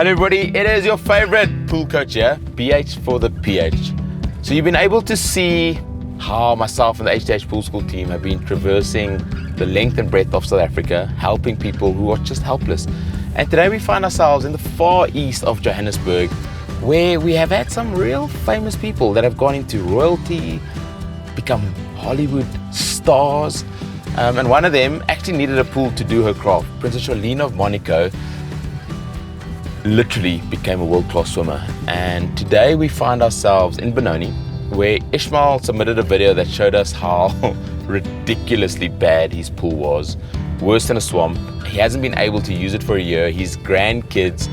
Hello everybody, it is your favorite pool coach here, PH for the PH. So you've been able to see how myself and the HTH Pool School team have been traversing the length and breadth of South Africa, helping people who are just helpless. And today we find ourselves in the far east of Johannesburg, where we have had some real famous people that have gone into royalty, become Hollywood stars, and one of them actually needed a pool to do her craft. Princess Charlene of Monaco literally became a world-class swimmer, and today we find ourselves in Benoni, where Ismail submitted a video that showed us how ridiculously bad his pool was, worse than a swamp. He hasn't been able to use it for a year. His grandkids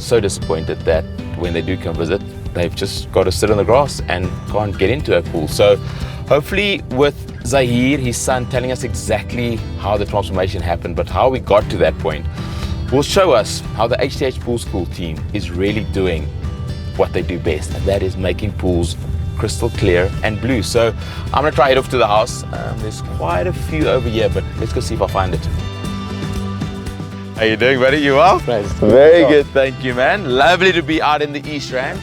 so disappointed that when they do come visit, they've just got to sit on the grass and can't get into a pool. So hopefully with Zahir, his son, telling us exactly how the transformation happened, but how we got to that point, will show us how the HTH Pool School team is really doing what they do best, and that is making pools crystal clear and blue. So I'm gonna try head off to the house. There's quite a few over here, but let's go see if I find it. How you doing, buddy? You well? Nice. Very good, thank you, man. Lovely to be out in the East Rand.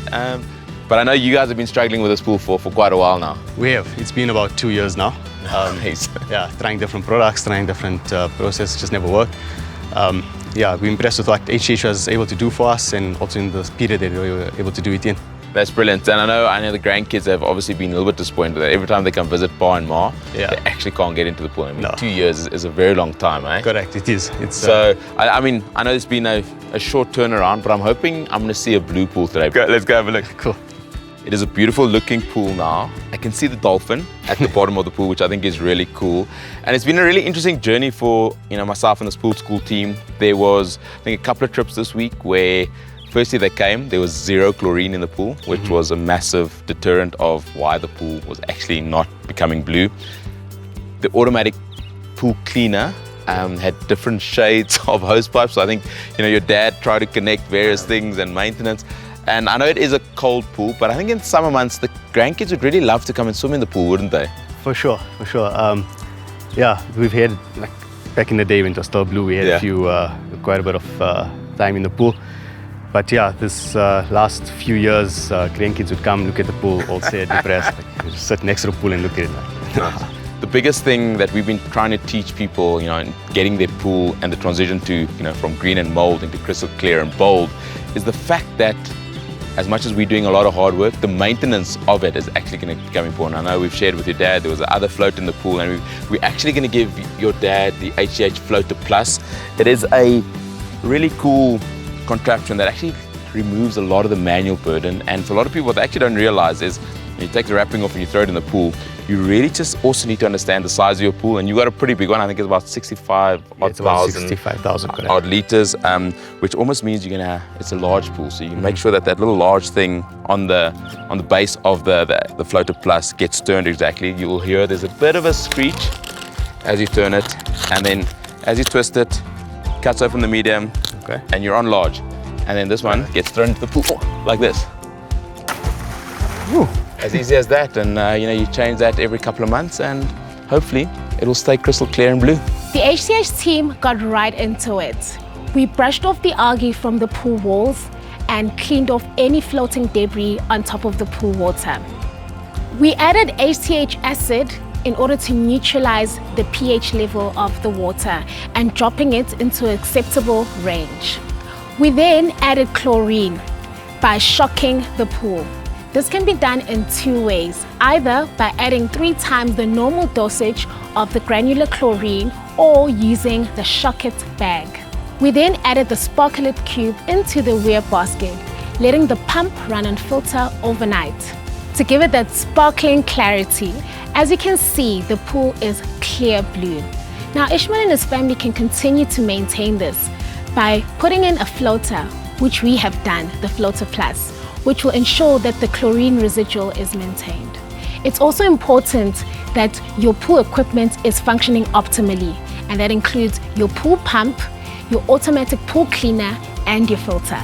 But I know you guys have been struggling with this pool for quite a while now. We have. It's been about 2 years now. Nice. Yeah, trying different products, trying different processes, just never worked. Yeah, we're impressed with what HTH was able to do for us, and also in the period that we were able to do it in. That's brilliant. And I know the grandkids have obviously been a little bit disappointed that every time they come visit Pa and Ma, they actually can't get into the pool. I mean, 2 years is a very long time, eh? Correct, it is. It's, so, I mean, I know there's been a short turnaround, but I'm hoping I'm going to see a blue pool today. Let's go have a look. Cool. It is a beautiful looking pool now. I can see the dolphin at the bottom of the pool, which I think is really cool. And it's been a really interesting journey for myself and this pool school team. There was, I think, a couple of trips this week where firstly they came, there was 0 chlorine in the pool, which was a massive deterrent of why the pool was actually not becoming blue. The automatic pool cleaner had different shades of hose pipes. So I think, your dad tried to connect various things and maintenance. And I know it is a cold pool, but I think in summer months, the grandkids would really love to come and swim in the pool, wouldn't they? For sure, for sure. Yeah, we've had, like, back in the day when it was still blue, we had quite a bit of time in the pool. But yeah, this last few years, grandkids would come, look at the pool, all sad, depressed, like, just sit next to the pool and look at it. The biggest thing that we've been trying to teach people, in getting their pool and the transition to, from green and mold into crystal clear and bold, is the fact that as much as we're doing a lot of hard work, the maintenance of it is actually going to become important. I know we've shared with your dad, there was the other float in the pool, and we're actually going to give your dad the HTH Floater Plus. It is a really cool contraption that actually removes a lot of the manual burden. And for a lot of people, what they actually don't realize is when you take the wrapping off and you throw it in the pool, you really just also need to understand the size of your pool. And you got a pretty big one. I think it's about 65,000 odd liters, which almost means it's a large pool. So you make sure that little large thing on the base of the Floater Plus gets turned exactly. You will hear there's a bit of a screech as you turn it, and then as you twist it, cuts open the medium, and you're on large. And then this one gets thrown into the pool like this. Whew. As easy as that, and you change that every couple of months, and hopefully it'll stay crystal clear and blue. The HTH team got right into it. We brushed off the algae from the pool walls and cleaned off any floating debris on top of the pool water. We added HTH acid in order to neutralize the pH level of the water and dropping it into an acceptable range. We then added chlorine by shocking the pool. This can be done in 2 ways, either by adding 3 times the normal dosage of the granular chlorine or using the shock it bag. We then added the sparklet cube into the weir basket, letting the pump run and filter overnight to give it that sparkling clarity. As you can see, the pool is clear blue. Now Ismail and his family can continue to maintain this by putting in a floater, which we have done, the Floater Plus, which will ensure that the chlorine residual is maintained. It's also important that your pool equipment is functioning optimally, and that includes your pool pump, your automatic pool cleaner, and your filter.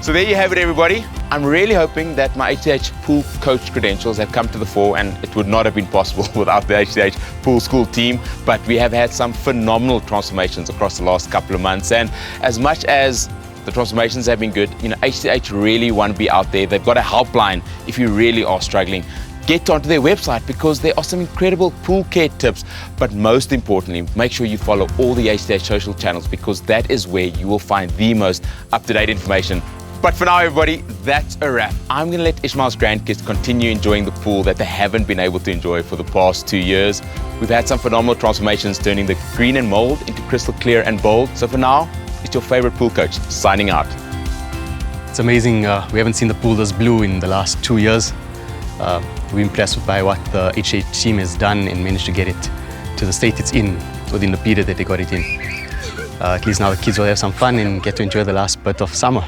So there you have it, everybody. I'm really hoping that my HTH Pool Coach credentials have come to the fore, and it would not have been possible without the HTH Pool School team. But we have had some phenomenal transformations across the last couple of months, and as much as The transformations have been good. You know, HTH really want to be out there. They've got a helpline if you really are struggling. Get onto their website because there are some incredible pool care tips. But most importantly, make sure you follow all the HTH social channels because that is where you will find the most up-to-date information. But for now, everybody, that's a wrap. I'm going to let Ismail's grandkids continue enjoying the pool that they haven't been able to enjoy for the past 2 years. We've had some phenomenal transformations, turning the green and mold into crystal clear and bold. So for now, it's your favorite pool coach signing out. It's amazing. We haven't seen the pool this blue in the last 2 years. We're impressed by what the HTH team has done and managed to get it to the state it's in within the period that they got it in. At least now the kids will have some fun and get to enjoy the last bit of summer.